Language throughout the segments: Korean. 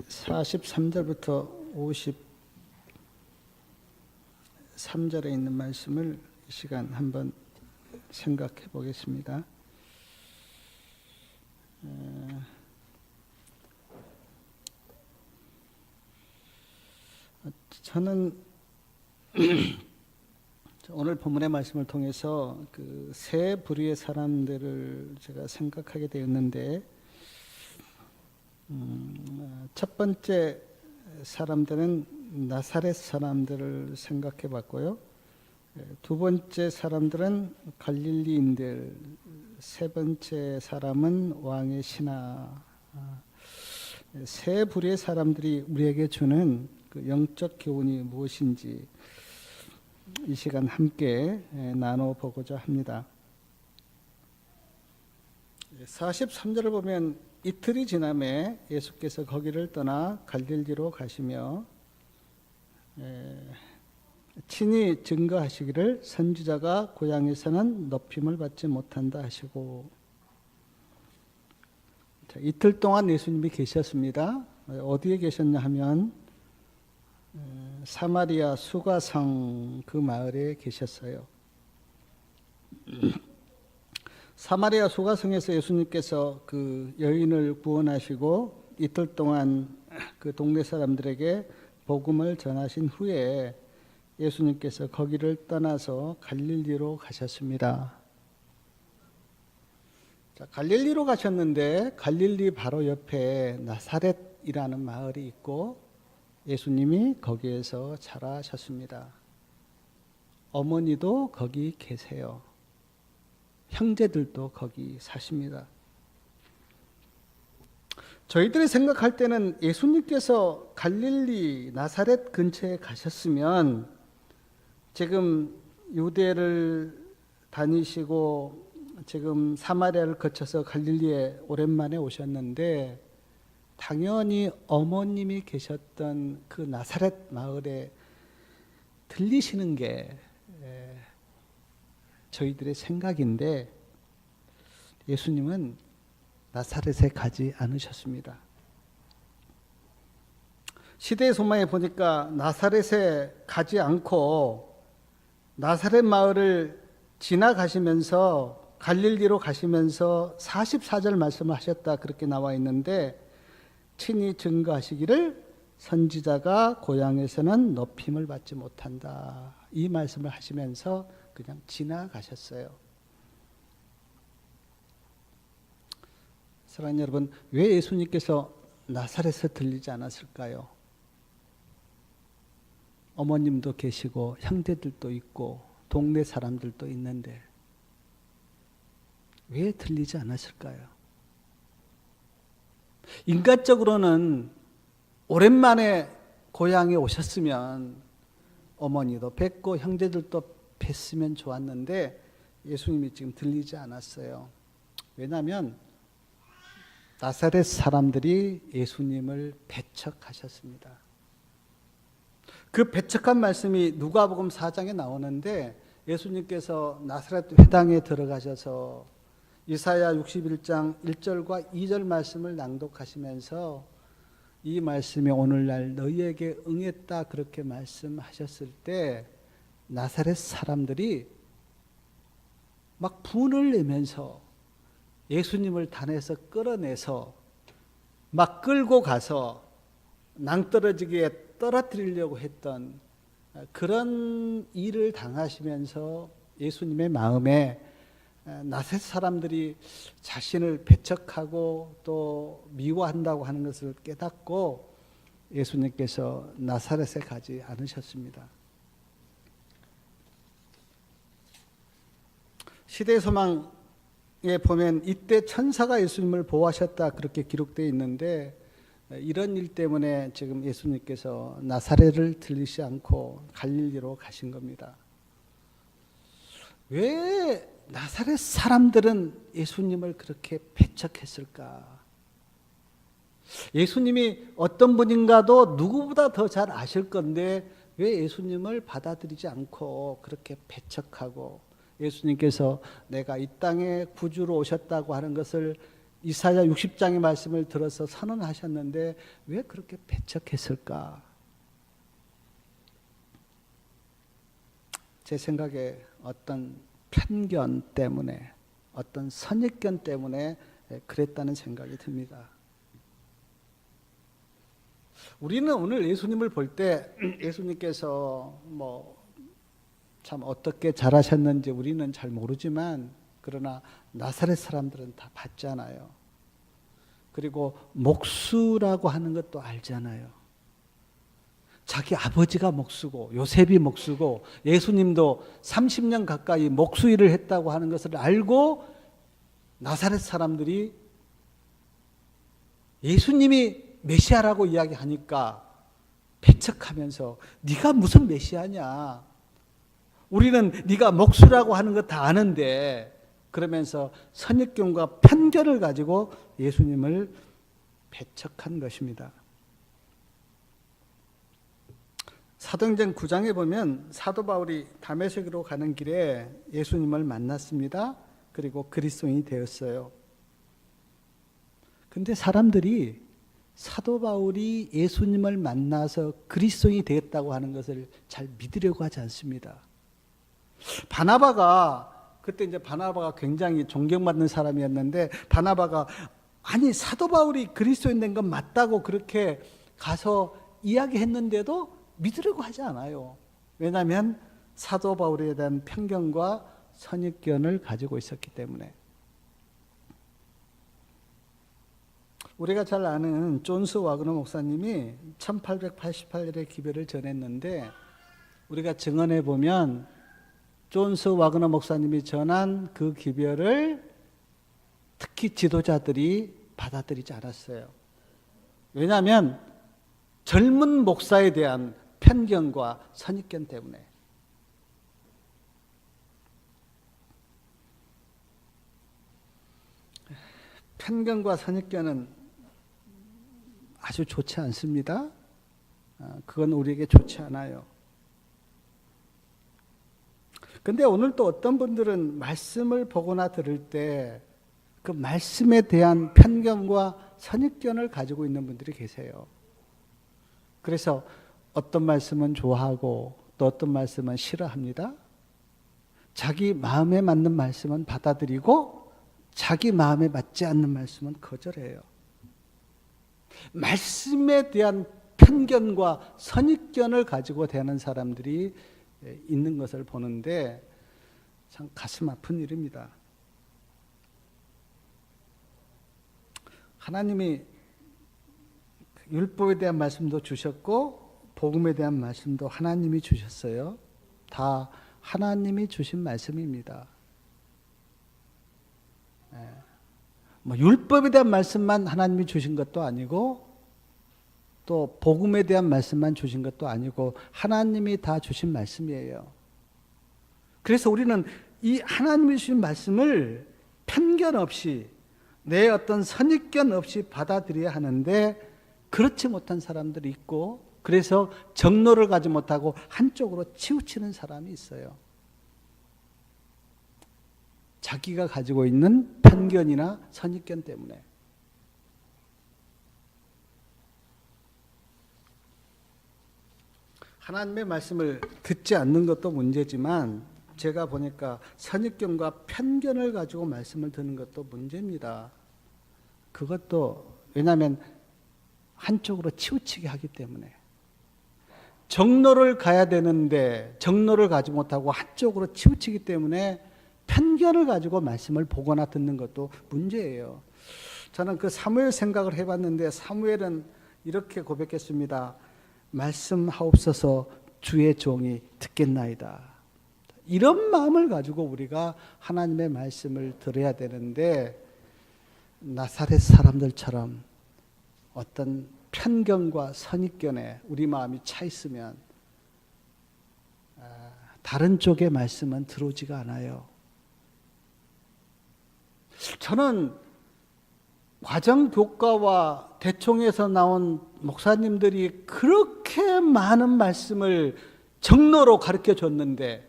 43절부터 53절에 있는 말씀을 이 시간 한번 생각해 보겠습니다. 저는 오늘 본문의 말씀을 통해서 그 세 부류의 사람들을 제가 생각하게 되었는데, 첫 번째 사람들은 나사렛 사람들을 생각해 봤고요. 두 번째 사람들은 갈릴리인들, 세 번째 사람은 왕의 신하. 세 부류의 사람들이 우리에게 주는 그 영적 교훈이 무엇인지 이 시간 함께 나눠보고자 합니다. 43절을 보면 이틀이 지남에 예수께서 거기를 떠나 갈릴리로 가시며 친히 증거하시기를 선지자가 고향에서는 높임을 받지 못한다 하시고, 이틀 동안 예수님이 계셨습니다. 어디에 계셨냐 하면 사마리아 수가성 그 마을에 계셨어요. 사마리아 수가성에서 예수님께서 그 여인을 구원하시고 이틀 동안 그 동네 사람들에게 복음을 전하신 후에 예수님께서 거기를 떠나서 갈릴리로 가셨습니다. 자, 갈릴리로 가셨는데 갈릴리 바로 옆에 나사렛이라는 마을이 있고 예수님이 거기에서 자라셨습니다. 어머니도 거기 계세요. 형제들도 거기 사십니다. 저희들이 생각할 때는 예수님께서 갈릴리 나사렛 근처에 가셨으면 지금 유대를 다니시고 지금 사마리아를 거쳐서 갈릴리에 오랜만에 오셨는데 당연히 어머님이 계셨던 그 나사렛 마을에 들리시는 게 저희들의 생각인데 예수님은 나사렛에 가지 않으셨습니다. 시대의 소망에 보니까 나사렛에 가지 않고 나사렛 마을을 지나가시면서 갈릴리로 가시면서 44절 말씀을 하셨다 그렇게 나와 있는데, 친히 증거하시기를 선지자가 고향에서는 높임을 받지 못한다, 이 말씀을 하시면서 그냥 지나가셨어요. 사랑하는 여러분, 왜 예수님께서 나사렛에 들리지 않았을까요? 어머님도 계시고 형제들도 있고 동네 사람들도 있는데 왜 들리지 않았을까요? 인간적으로는 오랜만에 고향에 오셨으면 어머니도 뵙고 형제들도 뵀으면 좋았는데 예수님이 지금 들리지 않았어요. 왜냐하면 나사렛 사람들이 예수님을 배척하셨습니다. 그 배척한 말씀이 누가복음 4장에 나오는데, 예수님께서 나사렛 회당에 들어가셔서 이사야 61장 1절과 2절 말씀을 낭독하시면서 이 말씀이 오늘날 너희에게 응했다 그렇게 말씀하셨을 때 나사렛 사람들이 막 분을 내면서 예수님을 단에서 끌어내서 막 끌고 가서 낭떠러지기에 떨어뜨리려고 했던 그런 일을 당하시면서 예수님의 마음에 나사렛 사람들이 자신을 배척하고 또 미워한다고 하는 것을 깨닫고 예수님께서 나사렛에 가지 않으셨습니다. 시대의 소망에 보면 이때 천사가 예수님을 보호하셨다 그렇게 기록되어 있는데, 이런 일 때문에 지금 예수님께서 나사렛을 들리지 않고 갈릴리로 가신 겁니다. 왜 나사렛 사람들은 예수님을 그렇게 배척했을까? 예수님이 어떤 분인가도 누구보다 더 잘 아실 건데 왜 예수님을 받아들이지 않고 그렇게 배척하고, 예수님께서 내가 이 땅에 구주로 오셨다고 하는 것을 이사야 60장의 말씀을 들어서 선언하셨는데 왜 그렇게 배척했을까? 제 생각에 어떤 편견 때문에, 어떤 선입견 때문에 그랬다는 생각이 듭니다. 우리는 오늘 예수님을 볼 때 예수님께서 참 어떻게 잘하셨는지 우리는 잘 모르지만, 그러나 나사렛 사람들은 다 봤잖아요. 그리고 목수라고 하는 것도 알잖아요. 자기 아버지가 목수고 요셉이 목수고 예수님도 30년 가까이 목수 일을 했다고 하는 것을 알고 나사렛 사람들이 예수님이 메시아라고 이야기하니까 배척하면서 네가 무슨 메시아냐? 우리는 네가 목수라고 하는 거 다 아는데, 그러면서 선입견과 편견을 가지고 예수님을 배척한 것입니다. 사도행전 9장에 보면 사도 바울이 다메섹으로 가는 길에 예수님을 만났습니다. 그리고 그리스도인이 되었어요. 근데 사람들이 사도 바울이 예수님을 만나서 그리스도인이 되었다고 하는 것을 잘 믿으려고 하지 않습니다. 그때 이제 바나바가 굉장히 존경받는 사람이었는데, 바나바가 아니 사도 바울이 그리스도인 된 건 맞다고 그렇게 가서 이야기했는데도 믿으려고 하지 않아요. 왜냐하면 사도 바울에 대한 편견과 선입견을 가지고 있었기 때문에. 우리가 잘 아는 존스 와그너 목사님이 1888년에 기별을 전했는데, 우리가 증언해 보면 존스 와그너 목사님이 전한 그 기별을 특히 지도자들이 받아들이지 않았어요. 왜냐하면 젊은 목사에 대한 편견과 선입견 때문에. 편견과 선입견은 아주 좋지 않습니다. 그건 우리에게 좋지 않아요. 근데 오늘 또 어떤 분들은 말씀을 보거나 들을 때 그 말씀에 대한 편견과 선입견을 가지고 있는 분들이 계세요. 그래서 어떤 말씀은 좋아하고 또 어떤 말씀은 싫어합니다. 자기 마음에 맞는 말씀은 받아들이고 자기 마음에 맞지 않는 말씀은 거절해요. 말씀에 대한 편견과 선입견을 가지고 대하는 사람들이 있는 것을 보는데 참 가슴 아픈 일입니다. 하나님이 율법에 대한 말씀도 주셨고 복음에 대한 말씀도 하나님이 주셨어요. 다 하나님이 주신 말씀입니다. 율법에 대한 말씀만 하나님이 주신 것도 아니고 또 복음에 대한 말씀만 주신 것도 아니고 하나님이 다 주신 말씀이에요. 그래서 우리는 이 하나님이 주신 말씀을 편견 없이 내 어떤 선입견 없이 받아들여야 하는데, 그렇지 못한 사람들이 있고, 그래서 정로를 가지 못하고 한쪽으로 치우치는 사람이 있어요. 자기가 가지고 있는 편견이나 선입견 때문에. 하나님의 말씀을 듣지 않는 것도 문제지만, 제가 보니까 선입견과 편견을 가지고 말씀을 듣는 것도 문제입니다. 그것도 왜냐하면 한쪽으로 치우치게 하기 때문에. 정로를 가야 되는데 정로를 가지 못하고 한쪽으로 치우치기 때문에 편견을 가지고 말씀을 보거나 듣는 것도 문제예요. 저는 그 사무엘 생각을 해봤는데, 사무엘은 이렇게 고백했습니다. 말씀하옵소서 주의 종이 듣겠나이다. 이런 마음을 가지고 우리가 하나님의 말씀을 들어야 되는데, 나사렛 사람들처럼 어떤 편견과 선입견에 우리 마음이 차 있으면 다른 쪽의 말씀은 들어오지가 않아요. 저는 과정교과와 대총에서 나온 목사님들이 그렇게 많은 말씀을 정로로 가르쳐 줬는데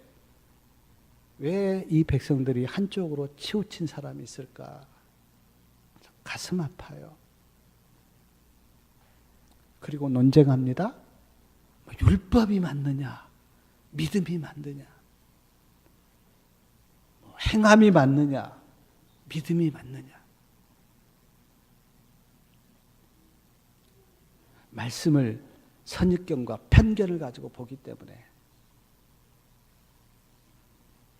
왜 이 백성들이 한쪽으로 치우친 사람이 있을까? 가슴 아파요. 그리고 논쟁합니다. 율법이 맞느냐, 믿음이 맞느냐, 행함이 맞느냐, 믿음이 맞느냐. 말씀을 선입견과 편견을 가지고 보기 때문에.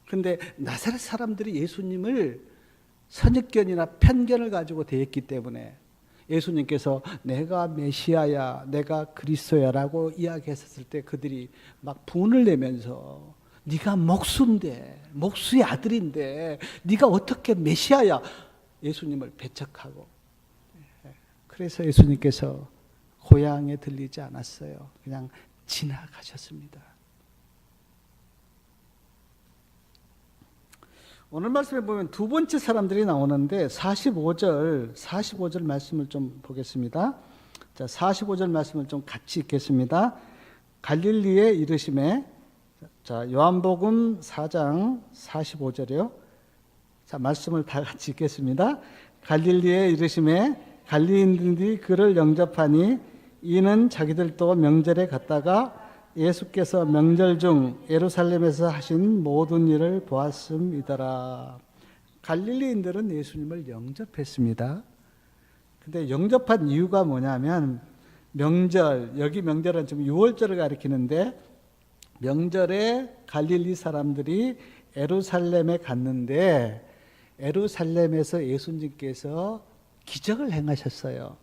그런데 나사렛 사람들이 예수님을 선입견이나 편견을 가지고 대했기 때문에 예수님께서 내가 메시아야, 내가 그리스도야라고 이야기했었을 때 그들이 막 분을 내면서 네가 목수인데, 목수의 아들인데 네가 어떻게 메시아야, 예수님을 배척하고. 그래서 예수님께서 고향에 들리지 않았어요. 그냥 지나가셨습니다. 오늘 말씀에 보면 두 번째 사람들이 나오는데 45절 말씀을 좀 보겠습니다. 자, 45절 말씀을 좀 같이 읽겠습니다. 갈릴리에 이르심에, 자, 요한복음 4장 45절이요. 자, 말씀을 다 같이 읽겠습니다. 갈릴리에 이르심에 갈릴리인들이 그를 영접하니 이는 자기들도 명절에 갔다가 예수께서 명절 중 예루살렘에서 하신 모든 일을 보았음이더라. 갈릴리인들은 예수님을 영접했습니다. 근데 영접한 이유가 뭐냐면 명절, 여기 명절은 지금 6월절을 가리키는데 명절에 갈릴리 사람들이 예루살렘에 갔는데 예루살렘에서 예수님께서 기적을 행하셨어요.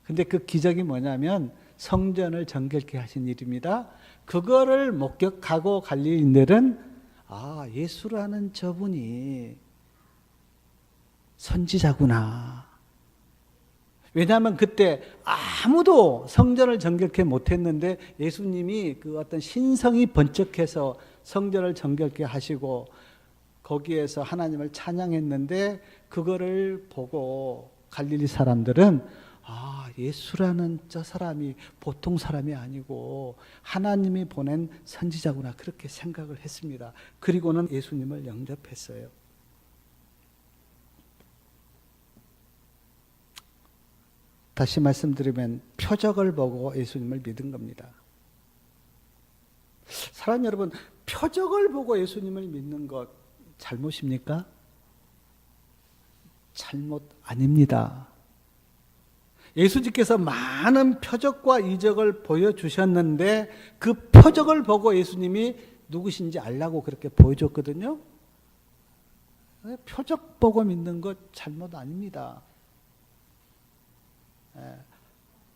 근데 그 기적이 뭐냐면 성전을 정결케 하신 일입니다. 그거를 목격하고 갈릴리인들은 예수라는 저분이 선지자구나. 왜냐하면 그때 아무도 성전을 정결케 못했는데 예수님이 그 어떤 신성이 번쩍해서 성전을 정결케 하시고 거기에서 하나님을 찬양했는데 그거를 보고 갈릴리 사람들은 예수라는 저 사람이 보통 사람이 아니고 하나님이 보낸 선지자구나, 그렇게 생각을 했습니다. 그리고는 예수님을 영접했어요. 다시 말씀드리면 표적을 보고 예수님을 믿은 겁니다. 사랑 여러분, 표적을 보고 예수님을 믿는 것 잘못입니까? 잘못 아닙니다. 예수님께서 많은 표적과 이적을 보여주셨는데 그 표적을 보고 예수님이 누구신지 알라고 그렇게 보여줬거든요. 표적 보고 믿는 것 잘못 아닙니다.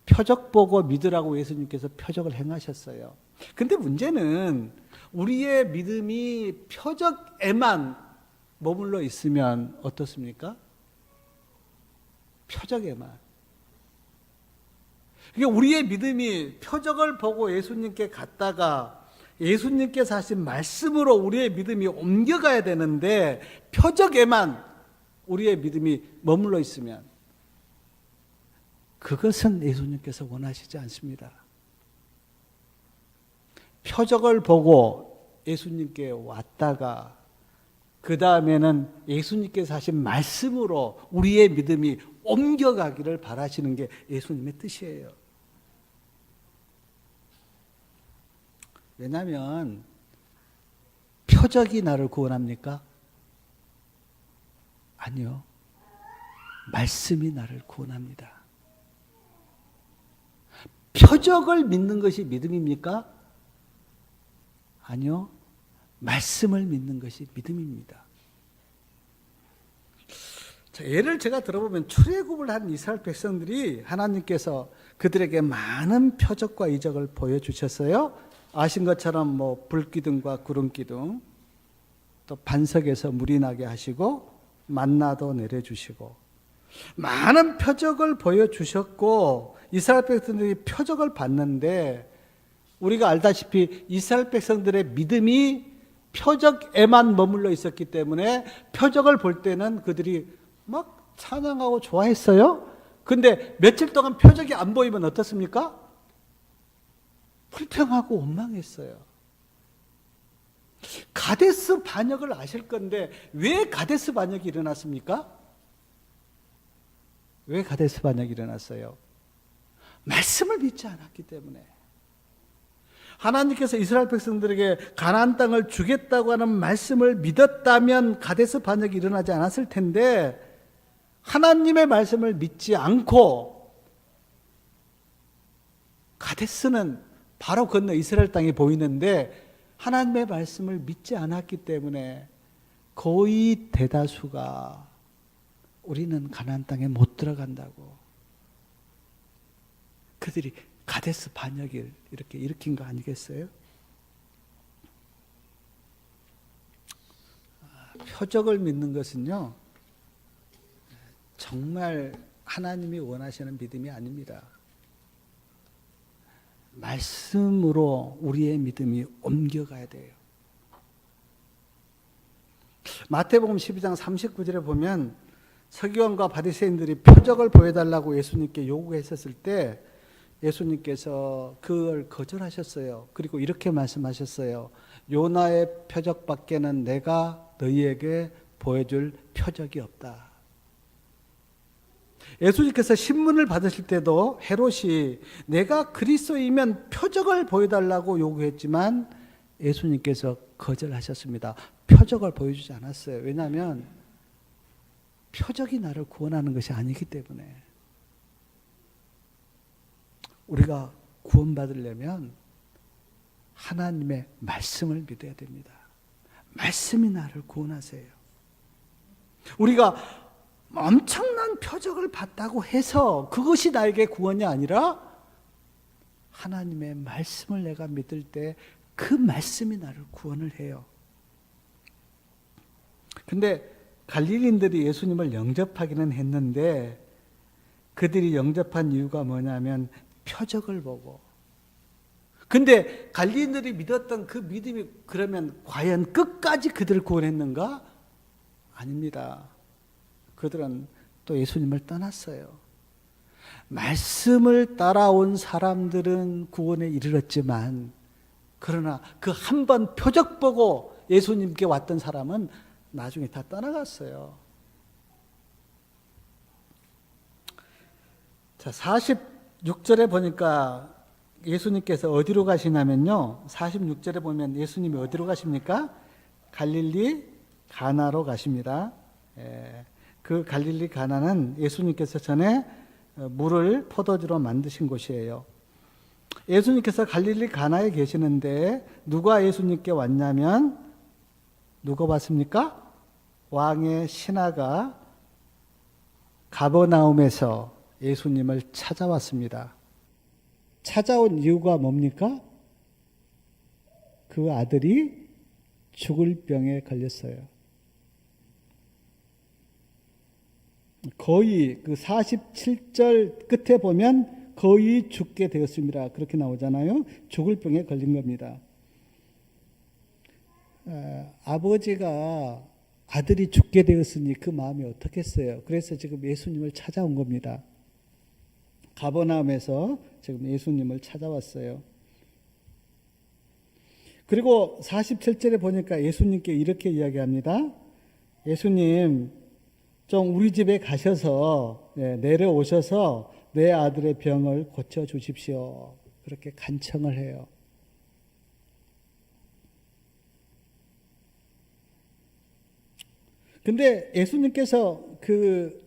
표적 보고 믿으라고 예수님께서 표적을 행하셨어요. 근데 문제는 우리의 믿음이 표적에만 머물러 있으면 어떻습니까? 표적에만. 그러니까 우리의 믿음이 표적을 보고 예수님께 갔다가 예수님께서 하신 말씀으로 우리의 믿음이 옮겨가야 되는데 표적에만 우리의 믿음이 머물러 있으면 그것은 예수님께서 원하시지 않습니다. 표적을 보고 예수님께 왔다가 그 다음에는 예수님께서 하신 말씀으로 우리의 믿음이 옮겨가기를 바라시는 게 예수님의 뜻이에요. 왜냐하면 표적이 나를 구원합니까? 아니요. 말씀이 나를 구원합니다. 표적을 믿는 것이 믿음입니까? 아니요. 말씀을 믿는 것이 믿음입니다. 자, 예를 제가 들어보면 출애굽을 한 이스라엘 백성들이 하나님께서 그들에게 많은 표적과 이적을 보여주셨어요. 아신 것처럼 불기둥과 구름기둥, 또 반석에서 물이 나게 하시고 만나도 내려주시고 많은 표적을 보여주셨고 이스라엘 백성들이 표적을 봤는데 우리가 알다시피 이스라엘 백성들의 믿음이 표적에만 머물러 있었기 때문에 표적을 볼 때는 그들이 막 찬양하고 좋아했어요. 근데 며칠 동안 표적이 안 보이면 어떻습니까? 불평하고 원망했어요. 가데스 반역을 아실 건데 왜 가데스 반역이 일어났습니까? 왜 가데스 반역이 일어났어요? 말씀을 믿지 않았기 때문에. 하나님께서 이스라엘 백성들에게 가나안 땅을 주겠다고 하는 말씀을 믿었다면 가데스 반역이 일어나지 않았을 텐데, 하나님의 말씀을 믿지 않고 가데스는 바로 건너 이스라엘 땅이 보이는데 하나님의 말씀을 믿지 않았기 때문에 거의 대다수가 우리는 가나안 땅에 못 들어간다고, 그들이 가데스 반역을 이렇게 일으킨 거 아니겠어요? 표적을 믿는 것은요, 정말 하나님이 원하시는 믿음이 아닙니다. 말씀으로 우리의 믿음이 옮겨가야 돼요. 마태복음 12장 39절에 보면 서기관과 바리새인들이 표적을 보여달라고 예수님께 요구했었을 때 예수님께서 그걸 거절하셨어요. 그리고 이렇게 말씀하셨어요. 요나의 표적밖에는 내가 너희에게 보여줄 표적이 없다. 예수님께서 신문을 받으실 때도 헤롯이 내가 그리스도이면 표적을 보여달라고 요구했지만 예수님께서 거절하셨습니다. 표적을 보여주지 않았어요. 왜냐하면 표적이 나를 구원하는 것이 아니기 때문에. 우리가 구원받으려면 하나님의 말씀을 믿어야 됩니다. 말씀이 나를 구원하세요. 우리가 엄청난 표적을 봤다고 해서 그것이 나에게 구원이 아니라 하나님의 말씀을 내가 믿을 때 그 말씀이 나를 구원을 해요. 근데 갈릴리인들이 예수님을 영접하기는 했는데 그들이 영접한 이유가 뭐냐면 표적을 보고. 근데 갈릴리인들이 믿었던 그 믿음이 그러면 과연 끝까지 그들을 구원했는가? 아닙니다. 그들은 또 예수님을 떠났어요. 말씀을 따라온 사람들은 구원에 이르렀지만, 그러나 그 한 번 표적 보고 예수님께 왔던 사람은 나중에 다 떠나갔어요. 자, 46절에 보니까 예수님께서 어디로 가시냐면요, 46절에 보면 예수님이 어디로 가십니까? 갈릴리 가나로 가십니다. 그 갈릴리 가나는 예수님께서 전에 물을 포도주로 만드신 곳이에요. 예수님께서 갈릴리 가나에 계시는데 누가 예수님께 왔냐면, 누가 왔습니까? 왕의 신하가 가버나움에서 예수님을 찾아왔습니다. 찾아온 이유가 뭡니까? 그 아들이 죽을 병에 걸렸어요. 거의 그 47절 끝에 보면 거의 죽게 되었습니다. 그렇게 나오잖아요. 죽을 병에 걸린 겁니다. 아버지가 아들이 죽게 되었으니 그 마음이 어떻겠어요? 그래서 지금 예수님을 찾아온 겁니다. 가버나움에서 지금 예수님을 찾아왔어요. 그리고 47절에 보니까 예수님께 이렇게 이야기합니다. 예수님, 좀 우리 집에 가셔서 내려오셔서 내 아들의 병을 고쳐주십시오. 그렇게 간청을 해요. 근데 예수님께서 그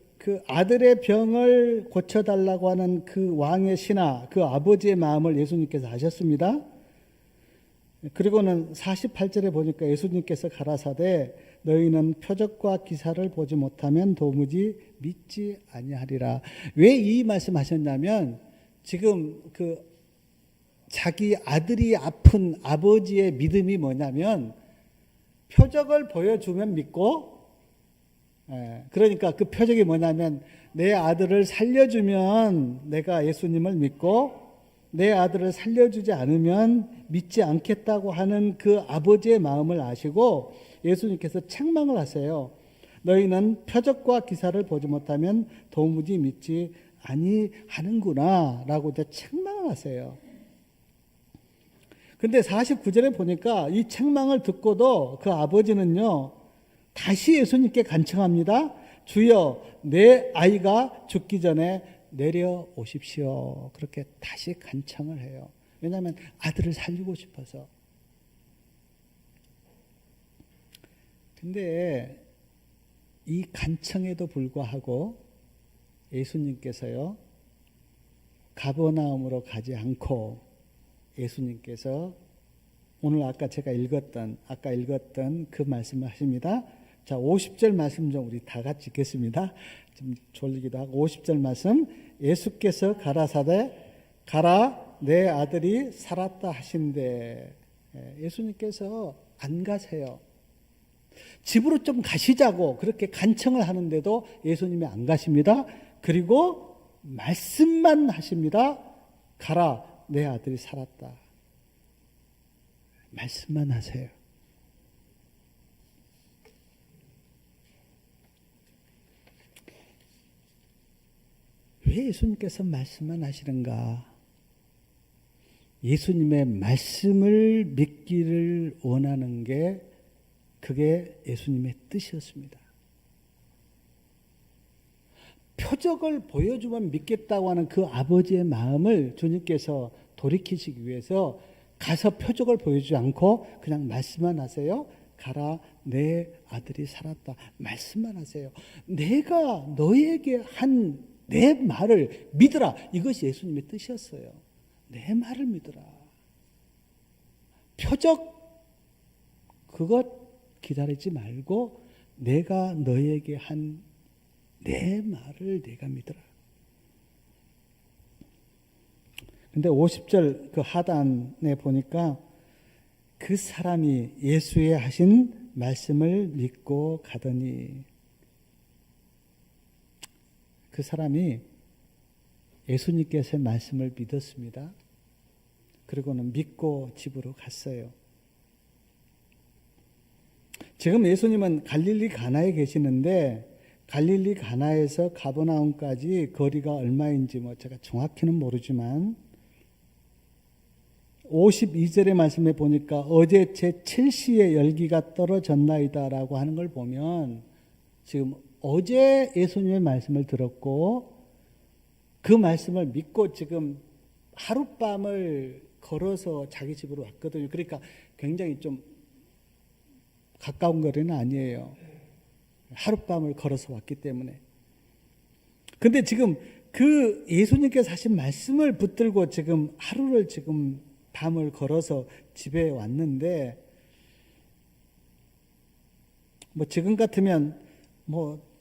아들의 병을 고쳐달라고 하는 그 왕의 신하, 그 아버지의 마음을 예수님께서 아셨습니다. 그리고는 48절에 보니까 예수님께서 가라사대 너희는 표적과 기사를 보지 못하면 도무지 믿지 아니하리라. 왜 이 말씀하셨냐면 지금 그 자기 아들이 아픈 아버지의 믿음이 뭐냐면 표적을 보여주면 믿고, 그러니까 그 표적이 뭐냐면 내 아들을 살려주면 내가 예수님을 믿고 내 아들을 살려주지 않으면 믿지 않겠다고 하는 그 아버지의 마음을 아시고 예수님께서 책망을 하세요. 너희는 표적과 기사를 보지 못하면 도무지 믿지 아니하는구나 라고 이제 책망을 하세요. 근데 49절에 보니까 이 책망을 듣고도 그 아버지는요 다시 예수님께 간청합니다. 주여 내 아이가 죽기 전에 내려오십시오. 그렇게 다시 간청을 해요. 왜냐하면 아들을 살리고 싶어서. 근데 이 간청에도 불구하고 예수님께서요, 가버나움으로 가지 않고 예수님께서 오늘 아까 읽었던 그 말씀을 하십니다. 자, 50절 말씀 좀 우리 다 같이 읽겠습니다. 좀 졸리기도 하고 50절 말씀, 예수께서 가라사대 가라 내 아들이 살았다 하신대. 예수님께서 안 가세요. 집으로 좀 가시자고 그렇게 간청을 하는데도 예수님이 안 가십니다. 그리고 말씀만 하십니다. 가라 내 아들이 살았다. 말씀만 하세요. 왜 예수님께서 말씀만 하시는가? 예수님의 말씀을 믿기를 원하는 게 그게 예수님의 뜻이었습니다. 표적을 보여주면 믿겠다고 하는 그 아버지의 마음을 주님께서 돌이키시기 위해서 가서 표적을 보여주지 않고 그냥 말씀만 하세요. 가라 내 아들이 살았다. 말씀만 하세요. 내가 너에게 한 내 말을 믿으라. 이것이 예수님의 뜻이었어요. 내 말을 믿으라. 표적 그것 기다리지 말고 내가 너에게 한 내 말을 내가 믿으라. 근데 50절 그 하단에 보니까 그 사람이 예수의 하신 말씀을 믿고 가더니, 그 사람이 예수님께서의 말씀을 믿었습니다. 그리고는 믿고 집으로 갔어요. 지금 예수님은 갈릴리 가나에 계시는데 갈릴리 가나에서 가버나움까지 거리가 얼마인지 제가 정확히는 모르지만 52절의 말씀에 보니까 어제 제 7시에 열기가 떨어졌나이다 라고 하는 걸 보면 지금 어제 예수님의 말씀을 들었고 그 말씀을 믿고 지금 하룻밤을 걸어서 자기 집으로 왔거든요. 그러니까 굉장히 좀 가까운 거리는 아니에요. 하룻밤을 걸어서 왔기 때문에. 근데 지금 그 예수님께서 하신 말씀을 붙들고 지금 하루를 지금 밤을 걸어서 집에 왔는데 지금 같으면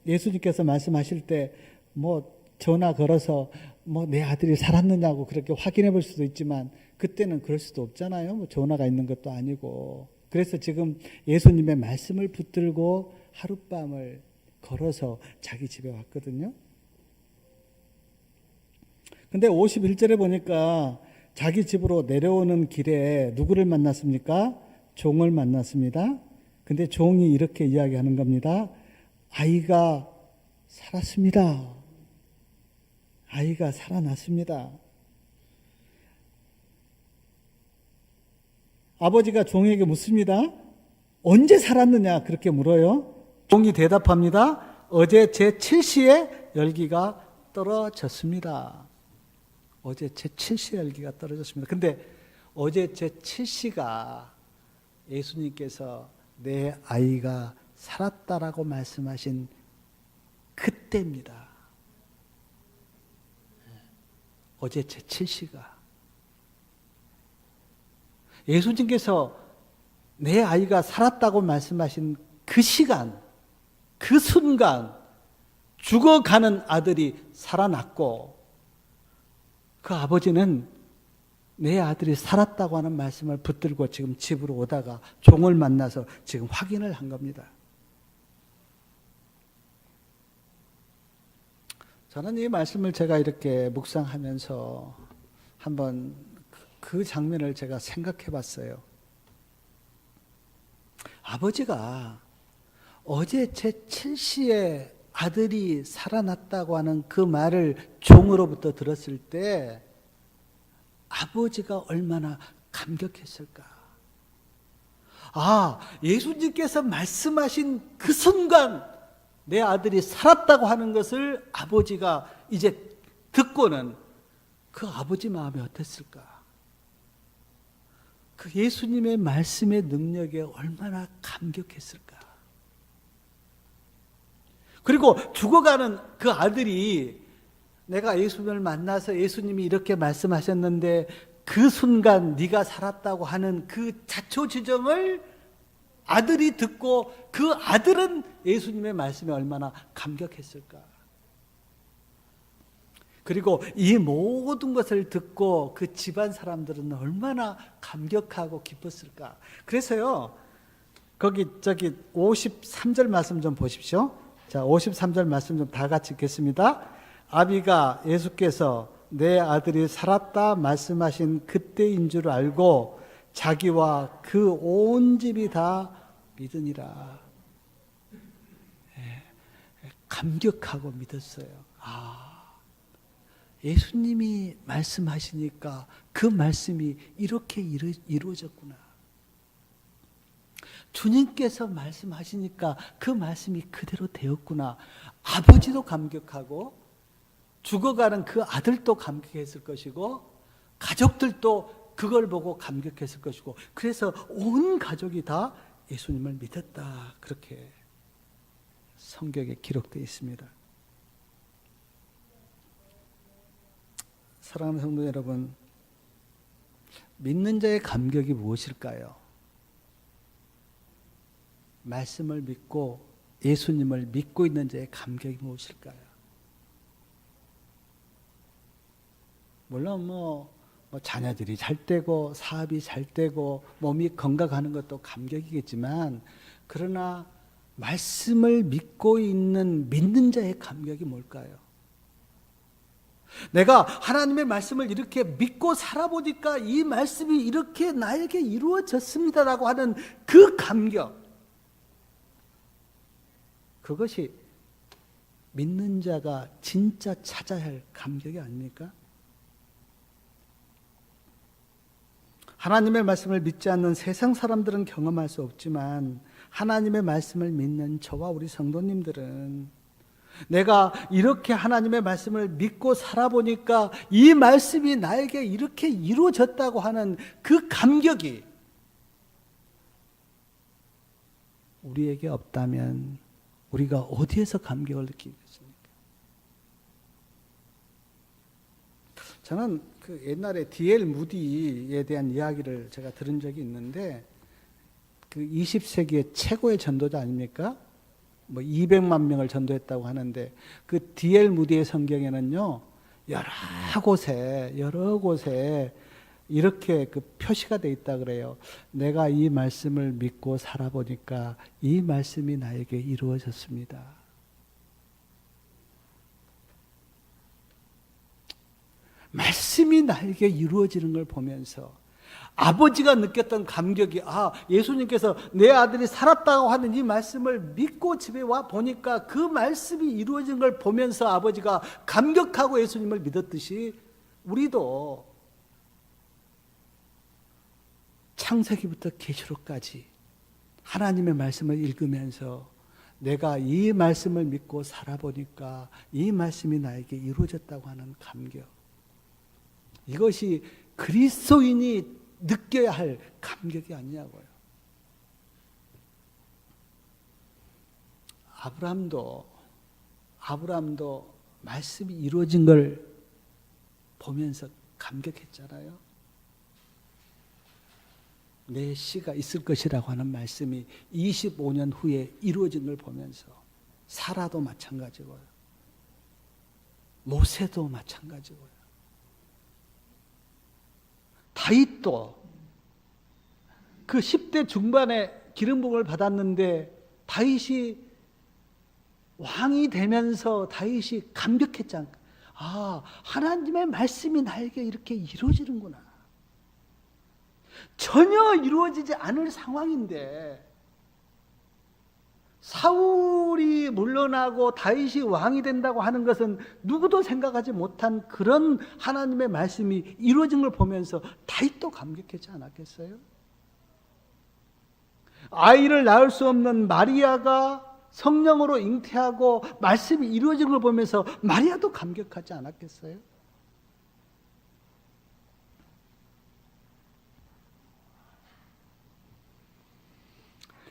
예수님께서 말씀하실 때 전화 걸어서 내 아들이 살았느냐고 그렇게 확인해 볼 수도 있지만 그때는 그럴 수도 없잖아요. 전화가 있는 것도 아니고. 그래서 지금 예수님의 말씀을 붙들고 하룻밤을 걸어서 자기 집에 왔거든요. 근데 51절에 보니까 자기 집으로 내려오는 길에 누구를 만났습니까? 종을 만났습니다. 근데 종이 이렇게 이야기하는 겁니다. 아이가 살았습니다. 아이가 살아났습니다. 아버지가 종에게 묻습니다. 언제 살았느냐? 그렇게 물어요. 종이 대답합니다. 어제 제 7시에 열기가 떨어졌습니다. 어제 제 7시에 열기가 떨어졌습니다. 근데 어제 제 7시가 예수님께서 내 아이가 살았다라고 말씀하신 그때입니다. 어제 제 7시가 예수님께서 내 아이가 살았다고 말씀하신 그 시간, 그 순간 죽어가는 아들이 살아났고 그 아버지는 내 아들이 살았다고 하는 말씀을 붙들고 지금 집으로 오다가 종을 만나서 지금 확인을 한 겁니다. 저는 이 말씀을 제가 이렇게 묵상하면서 한번 그 장면을 제가 생각해 봤어요. 아버지가 어제 제 7시에 아들이 살아났다고 하는 그 말을 종으로부터 들었을 때 아버지가 얼마나 감격했을까. 예수님께서 말씀하신 그 순간 내 아들이 살았다고 하는 것을 아버지가 이제 듣고는 그 아버지 마음이 어땠을까? 그 예수님의 말씀의 능력에 얼마나 감격했을까? 그리고 죽어가는 그 아들이 내가 예수님을 만나서 예수님이 이렇게 말씀하셨는데 그 순간 네가 살았다고 하는 그 자초지정을 아들이 듣고 그 아들은 예수님의 말씀에 얼마나 감격했을까? 그리고 이 모든 것을 듣고 그 집안 사람들은 얼마나 감격하고 기뻤을까? 그래서요, 거기 53절 말씀 좀 보십시오. 자, 53절 말씀 좀 다 같이 읽겠습니다. 아비가 예수께서 내 아들이 살았다 말씀하신 그때인 줄 알고 자기와 그 온 집이 다 믿으니라. 감격하고 믿었어요. 예수님이 말씀하시니까 그 말씀이 이렇게 이루어졌구나. 주님께서 말씀하시니까 그 말씀이 그대로 되었구나. 아버지도 감격하고 죽어가는 그 아들도 감격했을 것이고 가족들도 그걸 보고 감격했을 것이고, 그래서 온 가족이 다 예수님을 믿었다. 그렇게 성경에 기록되어 있습니다. 사랑하는 성도 여러분, 믿는 자의 감격이 무엇일까요? 말씀을 믿고 예수님을 믿고 있는 자의 감격이 무엇일까요? 물론 자녀들이 잘 되고 사업이 잘 되고 몸이 건강하는 것도 감격이겠지만, 그러나 말씀을 믿고 있는 믿는 자의 감격이 뭘까요? 내가 하나님의 말씀을 이렇게 믿고 살아보니까 이 말씀이 이렇게 나에게 이루어졌습니다라고 하는 그 감격, 그것이 믿는 자가 진짜 찾아야 할 감격이 아닙니까? 하나님의 말씀을 믿지 않는 세상 사람들은 경험할 수 없지만 하나님의 말씀을 믿는 저와 우리 성도님들은 내가 이렇게 하나님의 말씀을 믿고 살아보니까 이 말씀이 나에게 이렇게 이루어졌다고 하는 그 감격이 우리에게 없다면 우리가 어디에서 감격을 느끼겠습니까? 저는 그 옛날에 D.L. 무디에 대한 이야기를 제가 들은 적이 있는데, 그 20세기의 최고의 전도자 아닙니까? 200만 명을 전도했다고 하는데, 그 D.L. 무디의 성경에는요, 여러 곳에 이렇게 그 표시가 돼 있다 그래요. 내가 이 말씀을 믿고 살아보니까 이 말씀이 나에게 이루어졌습니다. 말씀이 나에게 이루어지는 걸 보면서 아버지가 느꼈던 감격이, 예수님께서 내 아들이 살았다고 하는 이 말씀을 믿고 집에 와 보니까 그 말씀이 이루어진 걸 보면서 아버지가 감격하고 예수님을 믿었듯이, 우리도 창세기부터 계시록까지 하나님의 말씀을 읽으면서 내가 이 말씀을 믿고 살아보니까 이 말씀이 나에게 이루어졌다고 하는 감격, 이것이 그리스도인이 느껴야 할 감격이 아니냐고요. 아브라함도 말씀이 이루어진 걸 보면서 감격했잖아요. 내 씨가 있을 것이라고 하는 말씀이 25년 후에 이루어진 걸 보면서, 사라도 마찬가지고요, 모세도 마찬가지고요, 다윗도 그 10대 중반에 기름 부음을 받았는데 다윗이 왕이 되면서 다윗이 감격했잖아요. 하나님의 말씀이 나에게 이렇게 이루어지는구나. 전혀 이루어지지 않을 상황인데 사울이 물러나고 다윗이 왕이 된다고 하는 것은 누구도 생각하지 못한 그런 하나님의 말씀이 이루어진 걸 보면서 다윗도 감격했지 않았겠어요? 아이를 낳을 수 없는 마리아가 성령으로 잉태하고 말씀이 이루어진 걸 보면서 마리아도 감격하지 않았겠어요?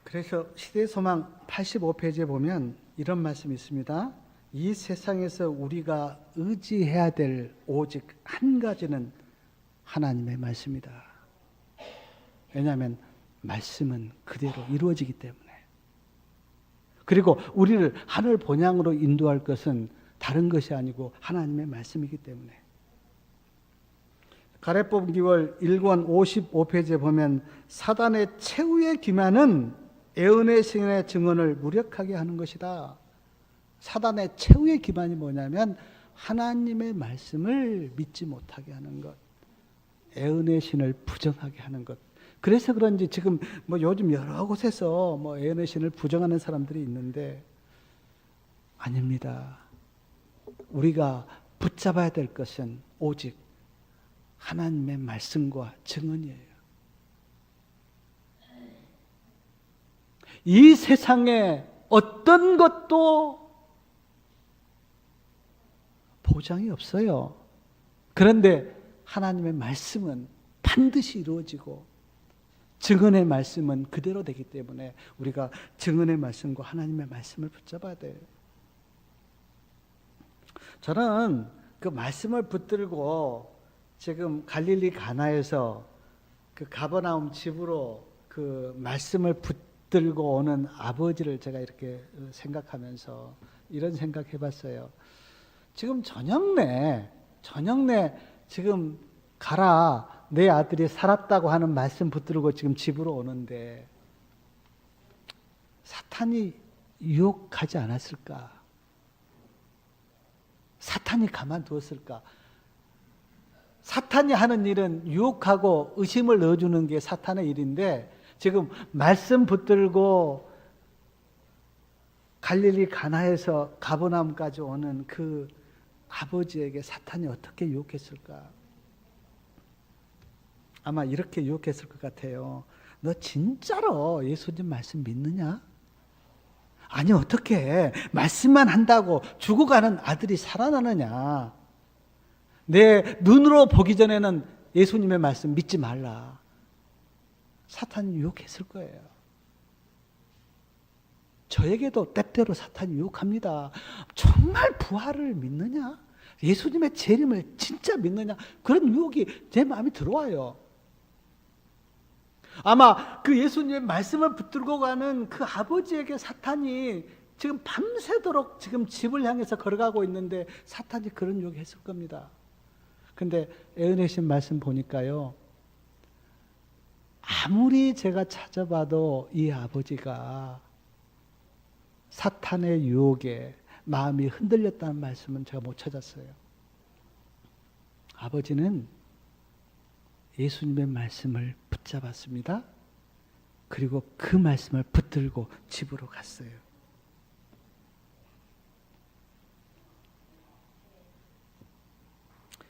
그래서 시대소망 85페이지에 보면 이런 말씀이 있습니다. 이 세상에서 우리가 의지해야 될 오직 한 가지는 하나님의 말씀이다. 왜냐하면 말씀은 그대로 이루어지기 때문에. 그리고 우리를 하늘 본향으로 인도할 것은 다른 것이 아니고 하나님의 말씀이기 때문에. 가래뽑기월 1권 55페이지에 보면 사단의 최후의 기만은 애언의 신의 증언을 무력하게 하는 것이다. 사단의 최후의 기만이 뭐냐면 하나님의 말씀을 믿지 못하게 하는 것, 애언의 신을 부정하게 하는 것. 그래서 그런지 지금 요즘 여러 곳에서 애언의 신을 부정하는 사람들이 있는데 아닙니다. 우리가 붙잡아야 될 것은 오직 하나님의 말씀과 증언이에요. 이 세상에 어떤 것도 보장이 없어요. 그런데 하나님의 말씀은 반드시 이루어지고 증언의 말씀은 그대로 되기 때문에 우리가 증언의 말씀과 하나님의 말씀을 붙잡아야 돼요. 저는 그 말씀을 붙들고 지금 갈릴리 가나에서 그 가버나움 집으로 그 말씀을 붙들고 오는 아버지를 제가 이렇게 생각하면서 이런 생각 해봤어요. 지금 저녁내 지금 가라, 내 아들이 살았다고 하는 말씀 붙들고 지금 집으로 오는데 사탄이 유혹하지 않았을까? 사탄이 가만두었을까? 사탄이 하는 일은 유혹하고 의심을 넣어주는 게 사탄의 일인데 지금 말씀 붙들고 갈릴리 가나에서 가버나움까지 오는 그 아버지에게 사탄이 어떻게 유혹했을까? 아마 이렇게 유혹했을 것 같아요. 너 진짜로 예수님 말씀 믿느냐? 아니 어떻게 말씀만 한다고 죽어가는 아들이 살아나느냐? 내 눈으로 보기 전에는 예수님의 말씀 믿지 말라. 사탄이 유혹했을 거예요. 저에게도 때때로 사탄이 유혹합니다. 정말 부활을 믿느냐? 예수님의 재림을 진짜 믿느냐? 그런 유혹이 제 마음에 들어와요. 아마 그 예수님의 말씀을 붙들고 가는 그 아버지에게 사탄이 지금 밤새도록 지금 집을 향해서 걸어가고 있는데 사탄이 그런 유혹을 했을 겁니다. 근데 애은혜 씨 말씀 보니까요. 아무리 제가 찾아봐도 이 아버지가 사탄의 유혹에 마음이 흔들렸다는 말씀은 제가 못 찾았어요. 아버지는 예수님의 말씀을 붙잡았습니다. 그리고 그 말씀을 붙들고 집으로 갔어요.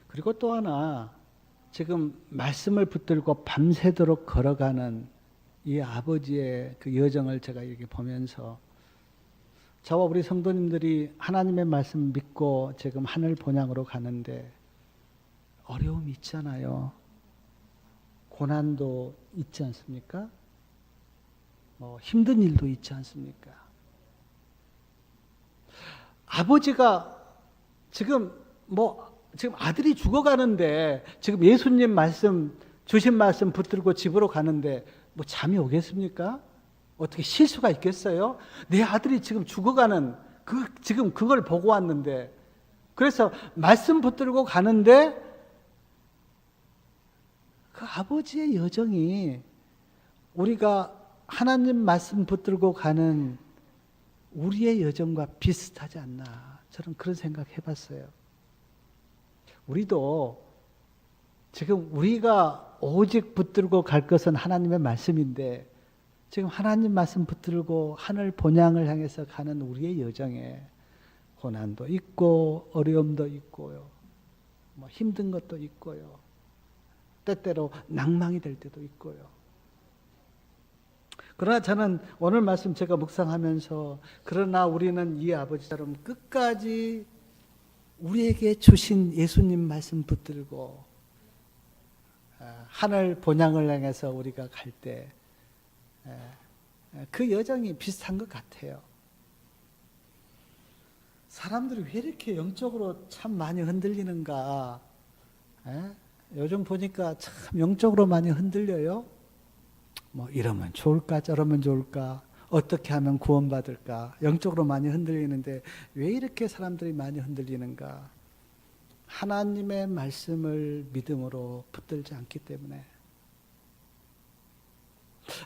그리고 또 하나, 지금 말씀을 붙들고 밤새도록 걸어가는 이 아버지의 그 여정을 제가 이렇게 보면서 저와 우리 성도님들이 하나님의 말씀 믿고 지금 하늘 본향으로 가는데 어려움이 있잖아요. 고난도 있지 않습니까? 힘든 일도 있지 않습니까? 아버지가 지금 아들이 죽어가는데 지금 예수님 말씀 주신 말씀 붙들고 집으로 가는데 잠이 오겠습니까? 어떻게 쉴 수가 있겠어요? 내 아들이 지금 죽어가는 지금 그걸 보고 왔는데 그래서 말씀 붙들고 가는데 그 아버지의 여정이 우리가 하나님 말씀 붙들고 가는 우리의 여정과 비슷하지 않나 저는 그런 생각 해봤어요. 우리도 지금 우리가 오직 붙들고 갈 것은 하나님의 말씀인데 지금 하나님 말씀 붙들고 하늘 본향을 향해서 가는 우리의 여정에 고난도 있고 어려움도 있고요. 힘든 것도 있고요. 때때로 낭망이 될 때도 있고요. 그러나 저는 오늘 말씀 제가 묵상하면서 그러나 우리는 이 아버지처럼 끝까지 우리에게 주신 예수님 말씀 붙들고 하늘 본향을 향해서 우리가 갈 때 그 여정이 비슷한 것 같아요. 사람들이 왜 이렇게 영적으로 참 많이 흔들리는가? 요즘 보니까 참 영적으로 많이 흔들려요. 뭐 이러면 좋을까 저러면 좋을까 어떻게 하면 구원받을까 영적으로 많이 흔들리는데 왜 이렇게 사람들이 많이 흔들리는가? 하나님의 말씀을 믿음으로 붙들지 않기 때문에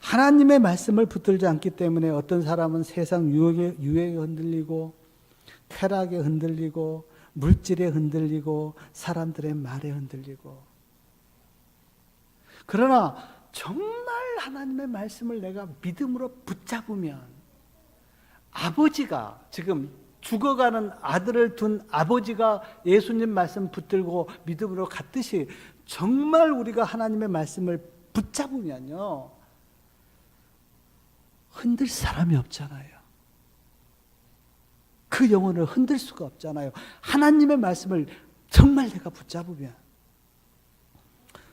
하나님의 말씀을 붙들지 않기 때문에 어떤 사람은 세상 유행에 흔들리고 쾌락에 흔들리고 물질에 흔들리고 사람들의 말에 흔들리고 그러나 정말 하나님의 말씀을 내가 믿음으로 붙잡으면 아버지가 지금 죽어가는 아들을 둔 아버지가 예수님 말씀 붙들고 믿음으로 갔듯이 정말 우리가 하나님의 말씀을 붙잡으면요 흔들 사람이 없잖아요. 그 영혼을 흔들 수가 없잖아요. 하나님의 말씀을 정말 내가 붙잡으면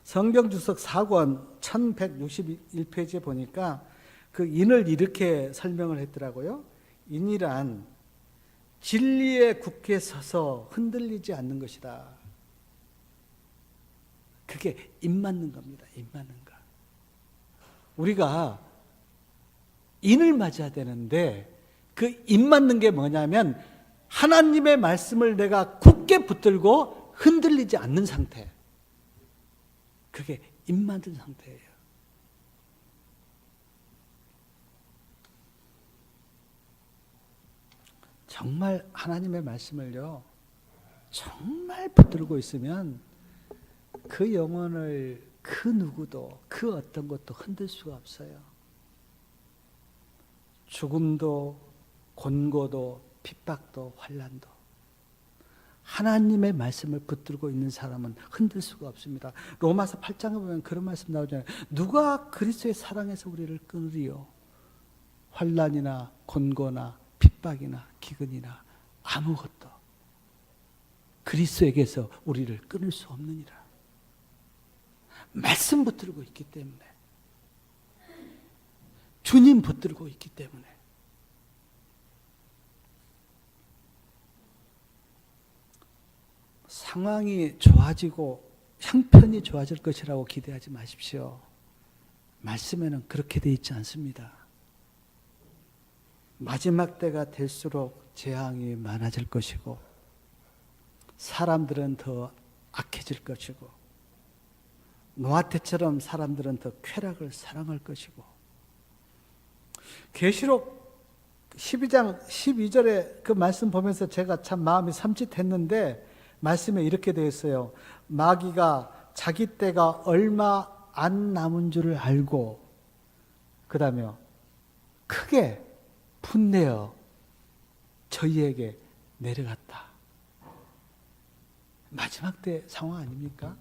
성경 주석 4권 1161페이지에 보니까 그 인을 이렇게 설명을 했더라고요. 인이란 진리에 굳게 서서 흔들리지 않는 것이다. 그게 인 맞는 겁니다. 인 맞는 거. 우리가 인을 맞아야 되는데 그 인 맞는 게 뭐냐면 하나님의 말씀을 내가 굳게 붙들고 흔들리지 않는 상태. 그게 인 맞은 상태예요. 정말 하나님의 말씀을요 정말 붙들고 있으면 그 영혼을 그 누구도 그 어떤 것도 흔들 수가 없어요. 죽음도 곤고도 핍박도 환난도 하나님의 말씀을 붙들고 있는 사람은 흔들 수가 없습니다. 로마서 8장에 보면 그런 말씀 나오잖아요. 누가 그리스도의 사랑에서 우리를 끊으리요? 환난이나 곤고나 핍박이나 기근이나 아무것도 그리스도에게서 우리를 끊을 수 없느니라. 말씀 붙들고 있기 때문에 주님 붙들고 있기 때문에 상황이 좋아지고 형편이 좋아질 것이라고 기대하지 마십시오. 말씀에는 그렇게 돼 있지 않습니다. 마지막 때가 될수록 재앙이 많아질 것이고 사람들은 더 악해질 것이고 노아 때처럼 사람들은 더 쾌락을 사랑할 것이고 계시록 12장 12절에 그 말씀 보면서 제가 참 마음이 삼짓했는데 말씀에 이렇게 되어 있어요. 마귀가 자기 때가 얼마 안 남은 줄을 알고 그 다음에 크게 분내어 저희에게 내려갔다. 마지막 때 상황 아닙니까?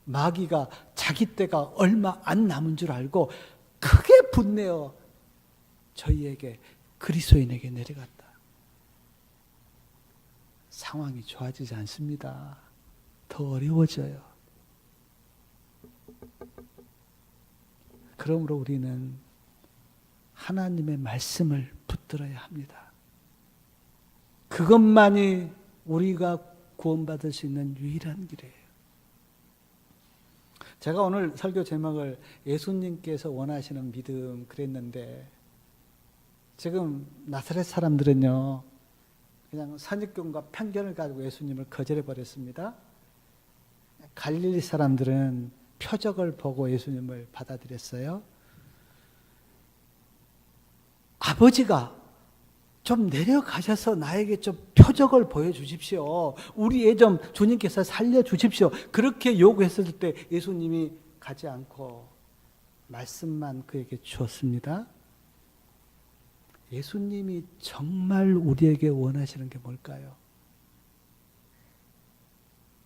마귀가 자기 때가 얼마 안 남은 줄 알고 크게 분내어 저희에게 그리스도인에게 내려갔다. 상황이 좋아지지 않습니다. 더 어려워져요. 그러므로 우리는 하나님의 말씀을 붙들어야 합니다. 그것만이 우리가 구원받을 수 있는 유일한 길이에요. 제가 오늘 설교 제목을 예수님께서 원하시는 믿음 그랬는데 지금 나사렛 사람들은요 그냥 선입견과 편견을 가지고 예수님을 거절해 버렸습니다. 갈릴리 사람들은 표적을 보고 예수님을 받아들였어요. 아버지가 좀 내려가셔서 나에게 좀 표적을 보여주십시오. 우리 애 좀 주님께서 살려주십시오. 그렇게 요구했을 때 예수님이 가지 않고 말씀만 그에게 주었습니다. 예수님이 정말 우리에게 원하시는 게 뭘까요?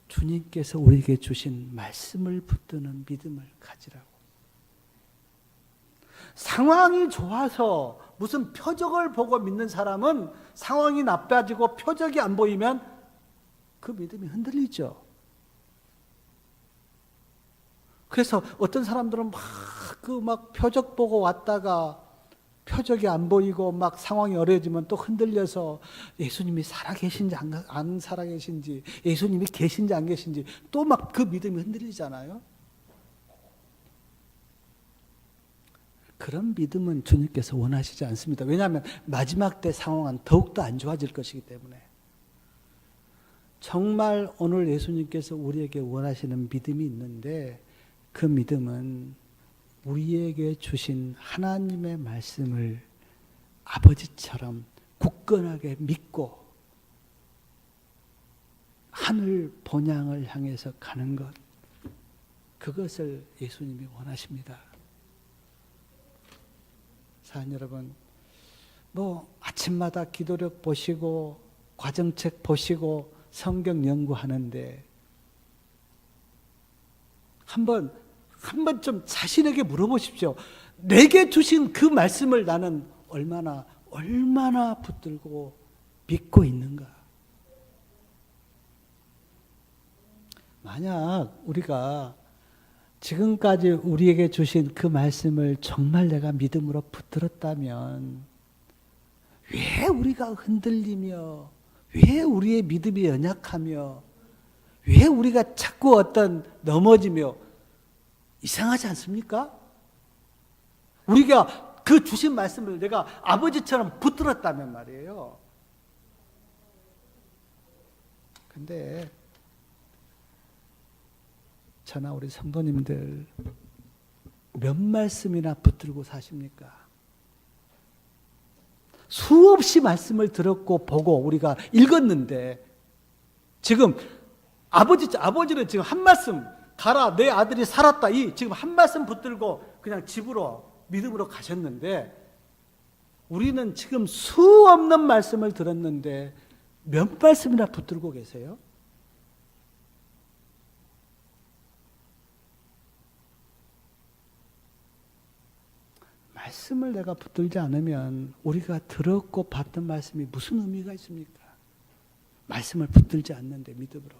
주님께서 우리에게 주신 말씀을 붙드는 믿음을 가지라고. 상황이 좋아서 무슨 표적을 보고 믿는 사람은 상황이 나빠지고 표적이 안 보이면 그 믿음이 흔들리죠. 그래서 어떤 사람들은 막 표적 보고 왔다가 표적이 안 보이고 막 상황이 어려워지면 또 흔들려서 예수님이 살아계신지 안 살아계신지, 예수님이 계신지 안 계신지 또 막 그 믿음이 흔들리잖아요. 그런 믿음은 주님께서 원하시지 않습니다. 왜냐하면 마지막 때 상황은 더욱더 안 좋아질 것이기 때문에. 정말 오늘 예수님께서 우리에게 원하시는 믿음이 있는데 그 믿음은 우리에게 주신 하나님의 말씀을 아버지처럼 굳건하게 믿고 하늘 본향을 향해서 가는 것, 그것을 예수님이 원하십니다. 사랑 여러분, 아침마다 기도력 보시고 과정책 보시고 성경 연구하는데 한번 좀 자신에게 물어보십시오. 내게 주신 그 말씀을 나는 얼마나 붙들고 믿고 있는가? 만약 우리가 지금까지 우리에게 주신 그 말씀을 정말 내가 믿음으로 붙들었다면 왜 우리가 흔들리며, 왜 우리의 믿음이 연약하며, 왜 우리가 자꾸 넘어지며 이상하지 않습니까? 우리가 그 주신 말씀을 내가 아버지처럼 붙들었다면 말이에요. 근데 저나 우리 성도님들 몇 말씀이나 붙들고 사십니까? 수없이 말씀을 들었고 보고 우리가 읽었는데 지금 아버지는 지금 한 말씀, 가라 내 아들이 살았다, 지금 한 말씀 붙들고 그냥 집으로 믿음으로 가셨는데 우리는 지금 수없는 말씀을 들었는데 몇 말씀이나 붙들고 계세요? 말씀을 내가 붙들지 않으면 우리가 들었고 받던 말씀이 무슨 의미가 있습니까? 말씀을 붙들지 않는데 믿음으로.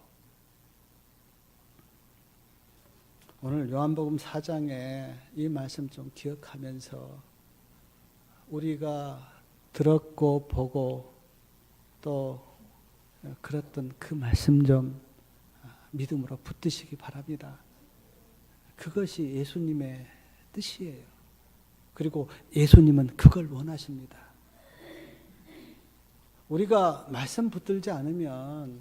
오늘 요한복음 4장에 이 말씀 좀 기억하면서 우리가 들었고 보고 또 그랬던 그 말씀 좀 믿음으로 붙드시기 바랍니다. 그것이 예수님의 뜻이에요. 그리고 예수님은 그걸 원하십니다. 우리가 말씀 붙들지 않으면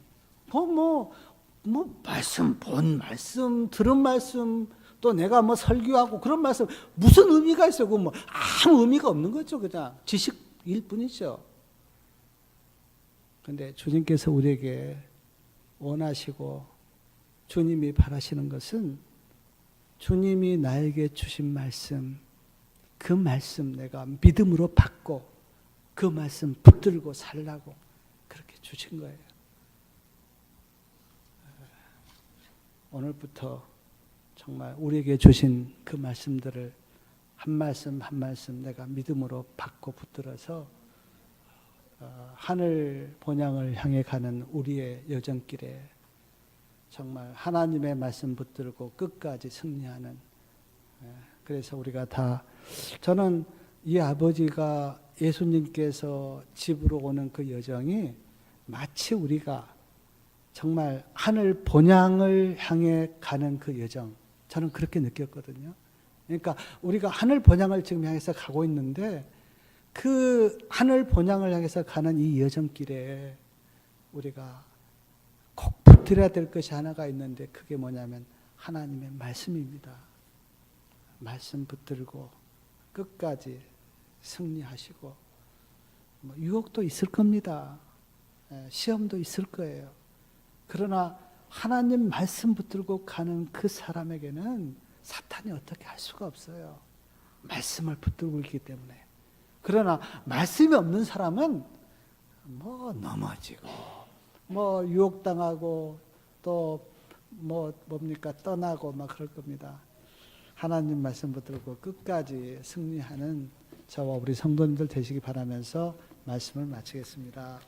말씀, 본 말씀, 들은 말씀, 또 내가 설교하고 그런 말씀 무슨 의미가 있어요? 아무 의미가 없는 거죠. 그냥 지식일 뿐이죠. 그런데 주님께서 우리에게 원하시고 주님이 바라시는 것은 주님이 나에게 주신 말씀, 그 말씀 내가 믿음으로 받고 그 말씀 붙들고 살라고 그렇게 주신 거예요. 오늘부터 정말 우리에게 주신 그 말씀들을 한 말씀 한 말씀 내가 믿음으로 받고 붙들어서 하늘 본향을 향해 가는 우리의 여정길에 정말 하나님의 말씀 붙들고 끝까지 승리하는, 그래서 우리가 다, 저는 이 아버지가 예수님께서 집으로 오는 그 여정이 마치 우리가 정말 하늘 본향을 향해 가는 그 여정, 저는 그렇게 느꼈거든요. 그러니까 우리가 하늘 본향을 지금 향해서 가고 있는데 그 하늘 본향을 향해서 가는 이 여정길에 우리가 꼭 붙들어야 될 것이 하나가 있는데 그게 뭐냐면 하나님의 말씀입니다. 말씀 붙들고 끝까지 승리하시고, 유혹도 있을 겁니다. 시험도 있을 거예요. 그러나 하나님 말씀 붙들고 가는 그 사람에게는 사탄이 어떻게 할 수가 없어요. 말씀을 붙들고 있기 때문에. 그러나 말씀이 없는 사람은 넘어지고 유혹당하고 또 떠나고 막 그럴 겁니다. 하나님 말씀 붙들고 끝까지 승리하는 저와 우리 성도님들 되시기 바라면서 말씀을 마치겠습니다.